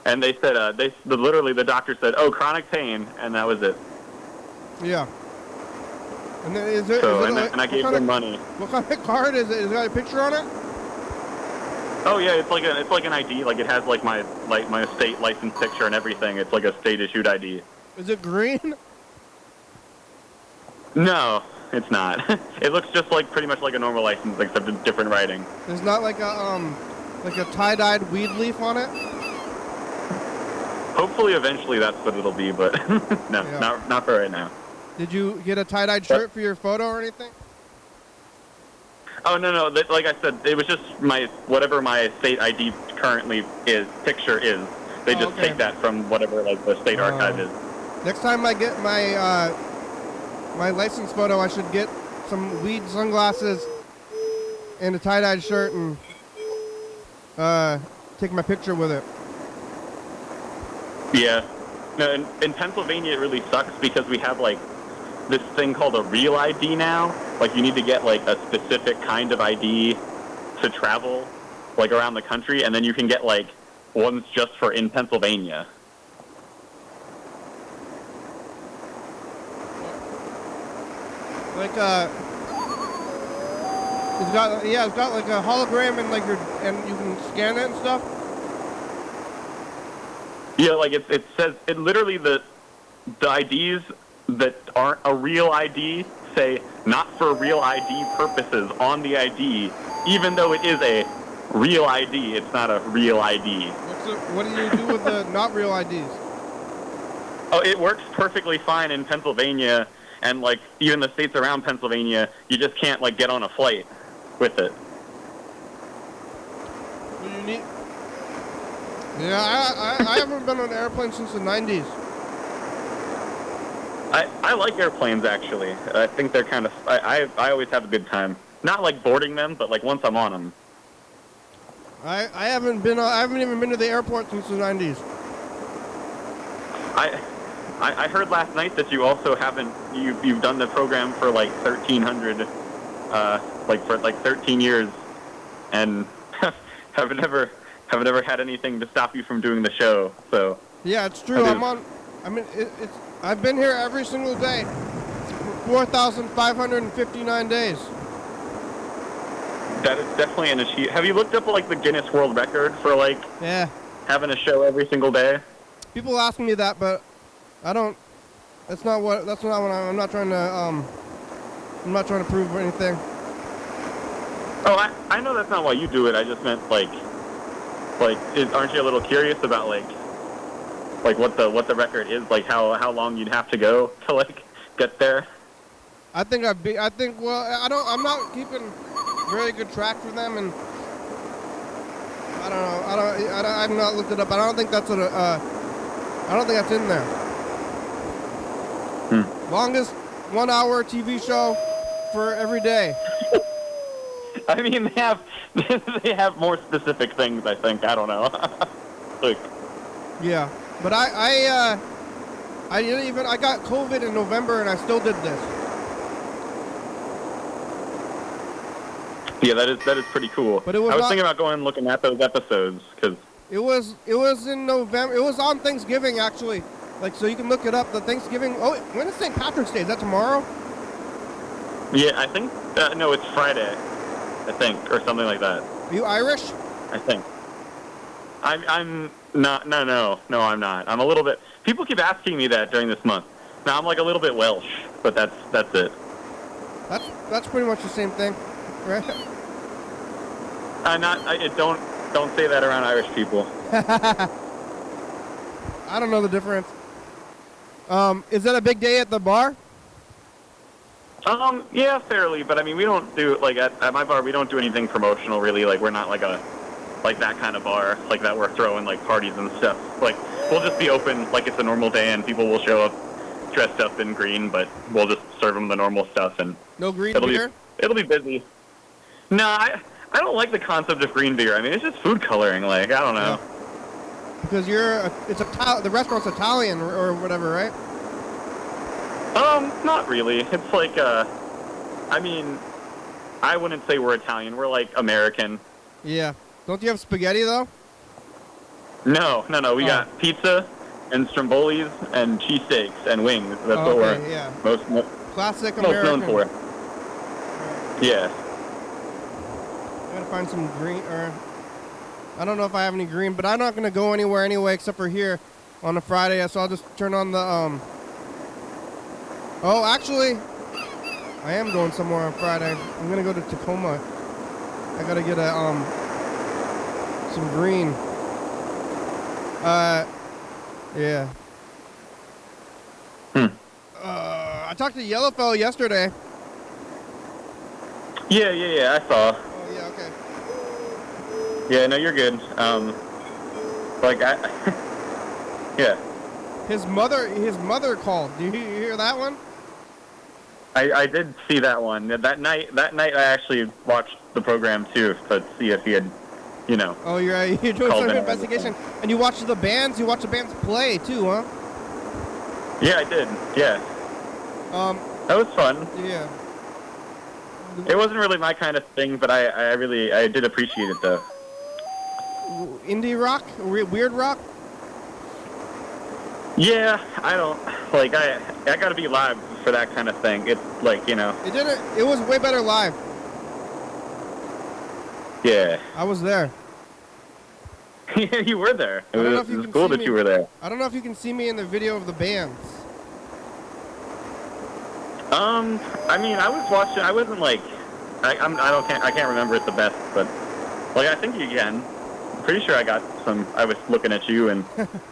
And they said, the doctor said, "Oh, chronic pain," and that was it. Yeah. And then is it? So, and I gave them money. What kind of card is it? Is it got a picture on it? Oh yeah, it's like an ID. Like it has like my state license picture and everything. It's like a state issued ID. Is it green? No, it's not. It looks just like pretty much like a normal license, except in different writing. There's not like a tie-dyed weed leaf on it? Hopefully, eventually, that's what it'll be, but no, Yeah. not for right now. Did you get a tie-dyed shirt for your photo or anything? Oh no, like I said, it was just whatever my state ID currently picture is. They just take that from whatever like the state archive is. Next time I get my my license photo, I should get some weed sunglasses and a tie-dyed shirt and take my picture with it. Yeah. No, in Pennsylvania it really sucks because we have like this thing called a real ID now. Like you need to get like a specific kind of ID to travel like around the country, and then you can get like ones just for in Pennsylvania. Like it's got like a hologram and like and you can scan it and stuff. Yeah, like it says it literally the IDs that aren't a real ID say not for real ID purposes on the ID, even though it is a real ID. It's not a real ID. What do you do with the not real IDs? Oh, it works perfectly fine in Pennsylvania and like even the states around Pennsylvania. You just can't like get on a flight with it. What do you need? Yeah, I haven't been on an airplane since the 90s. I like airplanes actually. I think they're kind of. I always have a good time. Not like boarding them, but like once I'm on them. I haven't even been to the airport since the 90s. I heard last night that you also haven't. You've done the program for like 1,300, like for like 13 years, and haven't ever had anything to stop you from doing the show. So yeah, it's true. I've been here every single day, 4,559 days. That is definitely an achievement. Have you looked up like the Guinness World Record for like having a show every single day? People ask me that, but I don't. That's not what I'm not trying to. I'm not trying to prove anything. Oh, I know that's not why you do it. I just meant aren't you a little curious about like what the record is, like how long you'd have to go to like get there? I'm not keeping very good track for them, and I don't know. I've not looked it up. I don't think that's in there. Longest 1 hour TV show for every day. I mean, they have more specific things. I think I don't know. Like, yeah, but I got COVID in November and I still did this. Yeah, that is pretty cool. But I was thinking about going and looking at those episodes because it was in November. It was on Thanksgiving actually. Like, so you can look it up. The Thanksgiving. Oh, when is St. Patrick's Day? Is that tomorrow? Yeah, I think no, it's Friday. I think, or something like that. Are you Irish? I think. I'm not. No, I'm not. I'm a little bit. People keep asking me that during this month. Now I'm like a little bit Welsh, but that's it. That's pretty much the same thing, right? Don't say that around Irish people. I don't know the difference. Is that a big day at the bar? Yeah, fairly, but I mean, we don't do, like, at my bar, we don't do anything promotional, really. Like, we're not, like, that kind of bar, like, that we're throwing, like, parties and stuff. Like, we'll just be open like it's a normal day, and people will show up dressed up in green, but we'll just serve them the normal stuff, and... No green beer? It'll be busy. No, I don't like the concept of green beer. I mean, it's just food coloring, like, I don't know. Yeah. Because the restaurant's Italian or whatever, right? Not really. It's like, I mean, I wouldn't say we're Italian. We're, like, American. Yeah. Don't you have spaghetti, though? No. We got pizza and strombolis and cheesesteaks and wings. That's what we're most classic most American. known for. Yeah. I'm going to find some green, or... I don't know if I have any green, but I'm not going to go anywhere anyway except for here on a Friday, so I'll just turn on the, Oh, actually, I am going somewhere on Friday. I'm going to go to Tacoma. I got to get some green. Yeah. I talked to Yellowfell yesterday. Yeah, I saw. Oh, yeah, okay. Yeah, no, you're good. Yeah. His mother called. Do you hear that one? I did see that one. That night I actually watched the program too to see if he had, you know. Oh, you're doing some investigation, and you watched the bands. You watched the bands play too, huh? Yeah, I did. Yeah. That was fun. Yeah. It wasn't really my kind of thing, but I did appreciate it though. Indie rock, weird rock. Yeah, I don't like. I gotta be live for that kind of thing. It's like, you know. It was way better live. Yeah. I was there. Yeah, you were there. It I don't know was, if you it was can cool see that me. you were there. I don't know if you can see me in the video of the bands. I mean, I was watching. I wasn't like, I can't remember it the best, but like I think you can. I'm pretty sure I got some. I was looking at you, and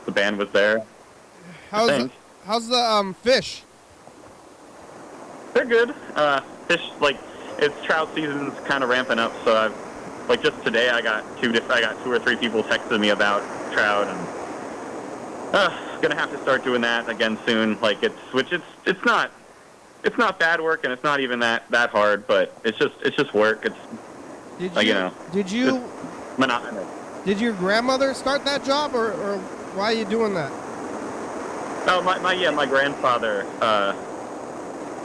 the band was there. How's the fish? They're good. Fish, like, it's trout season's kind of ramping up, so I've, like, just today I got two or three people texting me about trout, and gonna have to start doing that again soon. Like, it's not bad work, and it's not even that hard, but it's just work. It's Did you monotonous. Did your grandmother start that job, or why are you doing that? Oh, my grandfather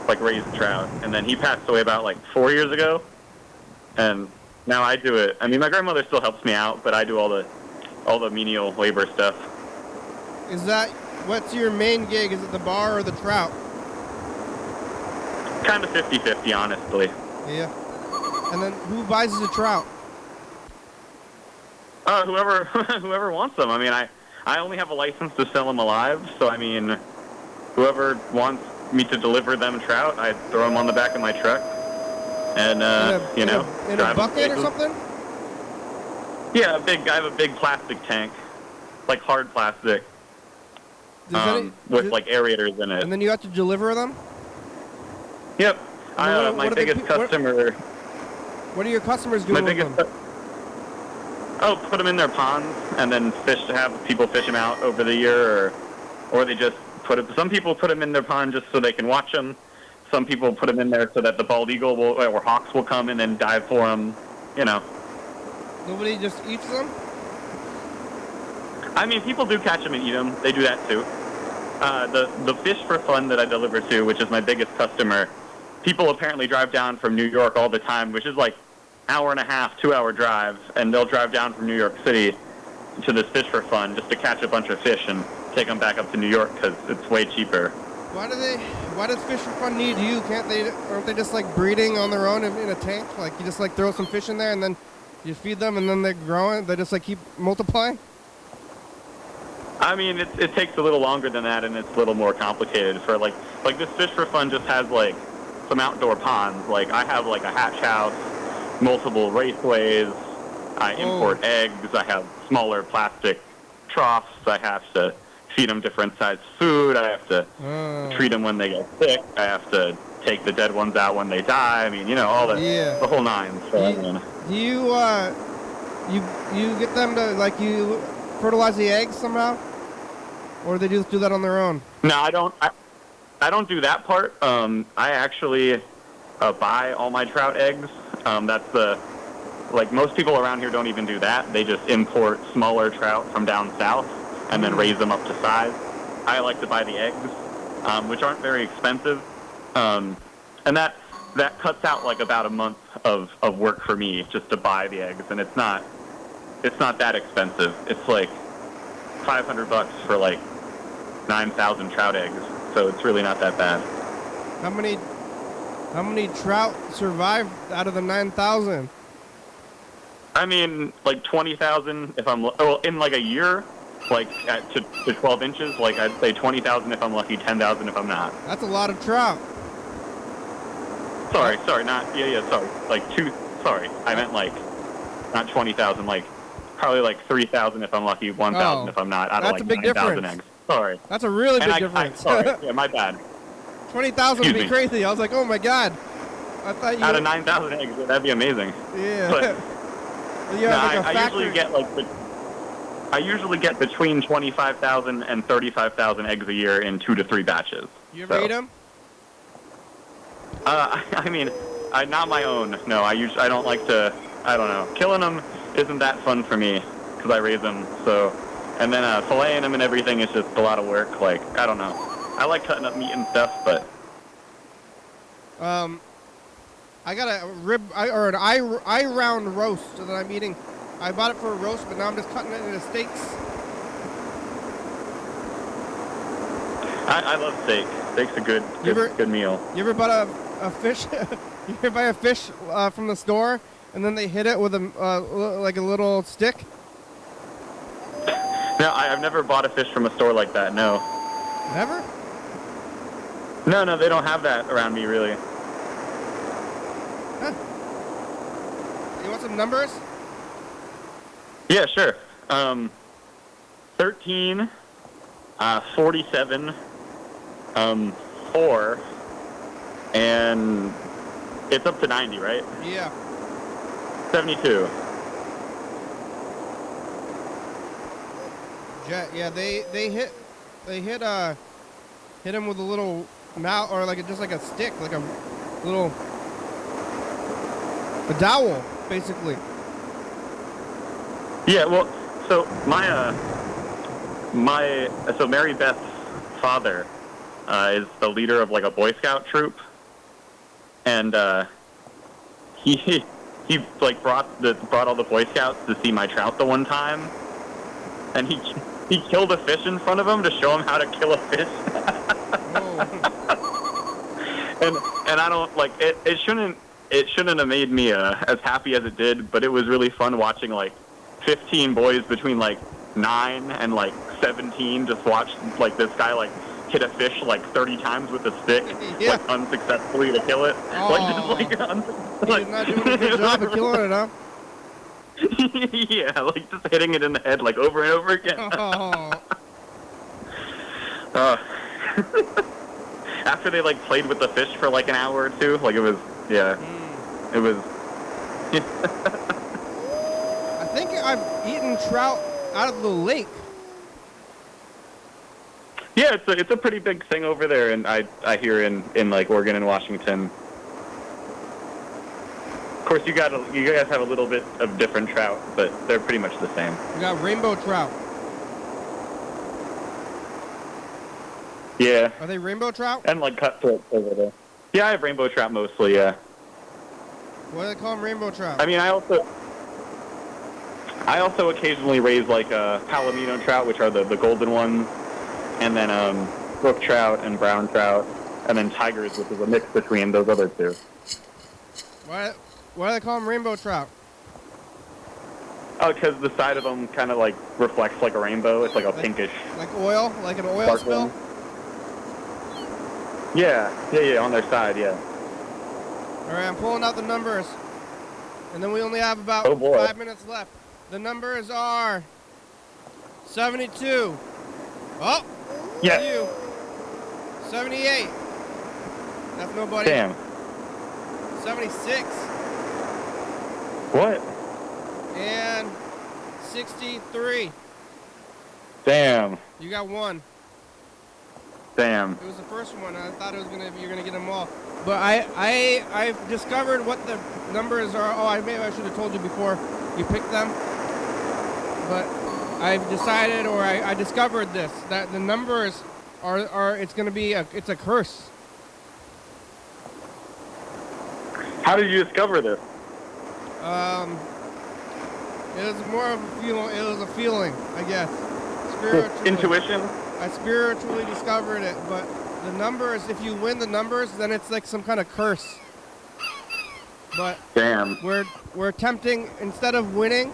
like raised trout, and then he passed away about like 4 years ago, and now I do it. I mean, my grandmother still helps me out, but I do all the menial labor stuff. What's your main gig? Is it the bar or the trout? Kind of 50-50, honestly. Yeah. And then who buys the trout? Whoever wants them. I mean, I only have a license to sell them alive, so I mean, whoever wants me to deliver them trout, I throw them on the back of my truck, and in a bucket or something? Yeah, I have a big plastic tank, like hard plastic, with like aerators in it. And then you have to deliver them? Yep. My biggest customer. What are your customers doing with them? Put them in their ponds and then have people fish them out over the year, or they just some people put them in their pond just so they can watch them. Some people put them in there so that the bald eagle or hawks will come and then dive for them, you know. Nobody just eats them? I mean, people do catch them and eat them. They do that too. The fish for fun that I deliver to, which is my biggest customer, people apparently drive down from New York all the time, which is like hour and a half, 2-hour drive, and they'll drive down from New York City to this fish for fun just to catch a bunch of fish and take them back up to New York because it's way cheaper. Why does fish for fun need you? Aren't they just like breeding on their own in a tank? Like you just like throw some fish in there and then you feed them and then they're growing? They just like keep multiplying? I mean, it takes a little longer than that, and it's a little more complicated. For like this fish for fun just has like some outdoor ponds. Like I have like a hatch house, multiple raceways. I import eggs. I have smaller plastic troughs. I have to feed them different sized food. I have to treat them when they get sick. I have to take the dead ones out when they die. I mean, you know, all the whole nine. So, do you get them to you fertilize the eggs somehow, or they just do that on their own? No, I don't. I don't do that part. I actually buy all my trout eggs. That's most people around here don't even do that. They just import smaller trout from down south and then raise them up to size. I like to buy the eggs, which aren't very expensive. And that cuts out like about a month of work for me just to buy the eggs. And it's not that expensive. It's like $500 for like 9,000 trout eggs. So it's really not that bad. How many trout survived out of the 9,000? I mean, like 20,000 if I'm in like a year, like to 12 inches. Like I'd say 20,000 if I'm lucky, 10,000 if I'm not. That's a lot of trout. Sorry, not sorry. Sorry, I meant like not 20,000, like probably like 3,000 if I'm lucky, 1,000 if I'm not. Out of like 9,000 eggs. Sorry. That's a really big difference. Sorry, yeah, my bad. 20,000 would be crazy. I was like, oh my god. I thought you. Out of 9,000 eggs, that'd be amazing. Yeah. But, I usually get between 25,000 and 35,000 eggs a year in 2 to 3 batches. You ever eat them? I mean, not my own. No, I don't like to. I don't know. Killing them isn't that fun for me because I raise them. So, and then filleting them and everything is just a lot of work. Like I don't know. I like cutting up meat and stuff, but. I got a an eye round roast that I'm eating. I bought it for a roast, but now I'm just cutting it into steaks. I love steak. Steak's a good meal. You ever bought a fish? You ever buy a fish from the store, and then they hit it with a like a little stick? No, I've never bought a fish from a store like that. No. Never? No, they don't have that around me really. Huh. You want some numbers? Yeah, sure. 13, 47, 4, and it's up to 90, right? Yeah. 72. Jet. Yeah, they hit him with a little mallet, or like just like a stick, like a little dowel, basically. Yeah, well, so so Mary Beth's father is the leader of like a Boy Scout troop, and he like brought all the Boy Scouts to see my trout the one time, and he killed a fish in front of him to show him how to kill a fish. and I don't like it. It shouldn't have made me as happy as it did, but it was really fun watching like 15 boys between like 9 and like 17 just watch like this guy like hit a fish like 30 times with a stick, Yeah. like unsuccessfully to kill it. Like He's not doing a good job of killing it, huh? Yeah, like just hitting it in the head like over and over again. After they like played with the fish for like an hour or two, like it was, it was. I think I've eaten trout out of the lake. Yeah, it's a pretty big thing over there, and I hear in like Oregon and Washington. Of course, you guys have a little bit of different trout, but they're pretty much the same. We got rainbow trout. Yeah. Are they rainbow trout? And like cutthroats over there. Yeah, I have rainbow trout mostly. Yeah. What do they call them, rainbow trout? I mean, I also occasionally raise like palomino trout, which are the golden ones, and then brook trout and brown trout, and then tigers, which is a mix between those other two. Why do they call them rainbow trout? Oh, because the side of them kind of like reflects like a rainbow. It's like a pinkish. Like oil? Like an oil sparkling. spill? Yeah, on their side, yeah. Alright, I'm pulling out the numbers. And then we only have about 5 minutes left. The numbers are 72. Oh! Yeah. You. 78. That's nobody. Damn. 76. What? And 63. Damn. You got one. Damn. It was the first one. I thought you're gonna get them all. But I've discovered what the numbers are. Oh, maybe I should have told you before you picked them. But I've decided, or I discovered this, that the numbers are it's gonna be it's a curse. How did you discover this? It was more of a feeling. It was a feeling, I guess. Spiritually. Intuition? I spiritually discovered it, but the numbers, if you win the numbers, then it's like some kind of curse. But damn, we're tempting, instead of winning,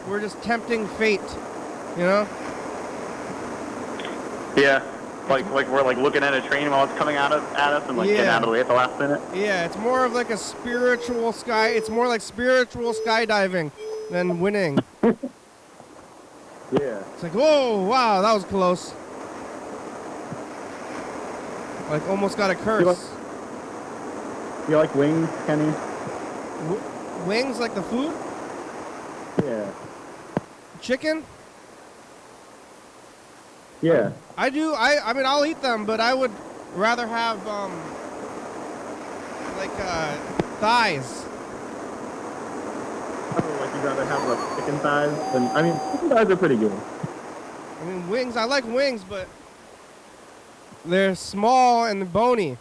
we're just tempting fate, you know? Yeah, like we're like looking at a train while it's coming at us and like getting out of the way at the last minute. Yeah, it's more of like a spiritual it's more like spiritual skydiving than winning. Yeah. It's like, whoa, wow, that was close. Like almost got a curse. You like wings, Kenny? Wings, like the food? Yeah. Chicken? Yeah. I do. I mean, I'll eat them, but I would rather have thighs. Oh, like you'd rather have like chicken thighs? I mean, chicken thighs are pretty good. I mean, wings. I like wings, but they're small and bony.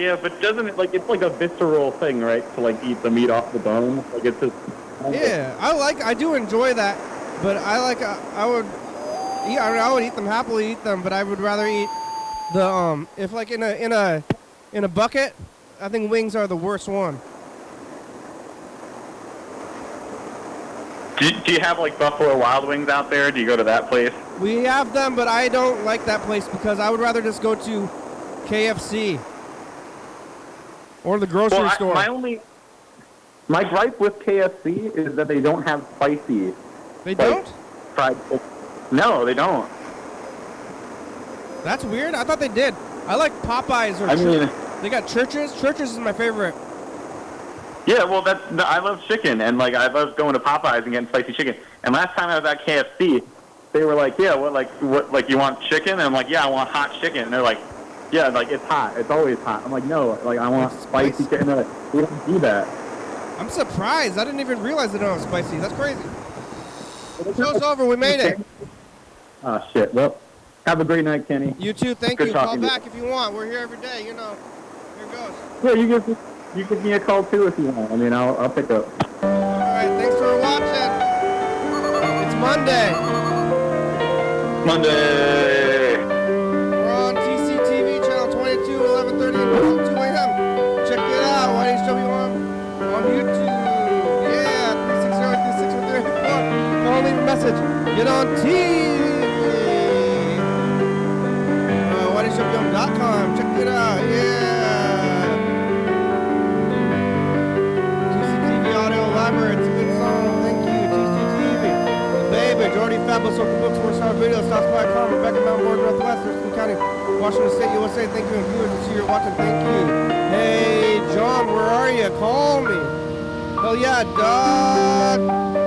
Yeah, but doesn't it like it's like a visceral thing, right? To like eat the meat off the bone. Like it's just. Yeah, I do enjoy that, but I would eat them, happily eat them, but I would rather eat the if like in a bucket. I think wings are the worst one. Do you have like Buffalo Wild Wings out there? Do you go to that place? We have them, but I don't like that place because I would rather just go to KFC or the grocery store. My gripe with KFC is that they don't have spicy. They don't? Fried chicken. No, they don't. That's weird. I thought they did. I like Popeyes or they got Church's. Church's is my favorite. Yeah, well, I love chicken, and like I love going to Popeyes and getting spicy chicken. And last time I was at KFC, they were like, "Yeah, what, you want chicken?" And I'm like, "Yeah, I want hot chicken." And they're like, "Yeah, like it's hot. It's always hot." I'm like, "No, like I want spicy chicken." And they're like, "We don't do that." I'm surprised. I didn't even realize they don't have spicy. That's crazy. Show's over. We made it. Oh shit. Well, have a great night, Kenny. You too. Thank Good you. Call talking to you. back if you want. We're here every day. You know. Here goes. Yeah, you give me a call too if you want. I mean, I'll pick up. All right. Thanks for watching. It's Monday. We're on TCTV channel 22, 11:30 and 2 a.m. Check it out. YDHWM on YouTube. Yeah, 360-364. Call, leave a message. Get on TV. YDHWM.com. Check it out. Yeah. TCTV Audio Library. It's a good song. Thank you, TCTV. The Baby, Jordy Fabulous Open Books, 4-star videos, Stops.com, Rebecca Mountain Board, Northwest, Thurston County, Washington State, USA. Thank you, and viewers, to see you're watching. Thank you. Hey, John, where are you? Call me. Hell yeah, dog.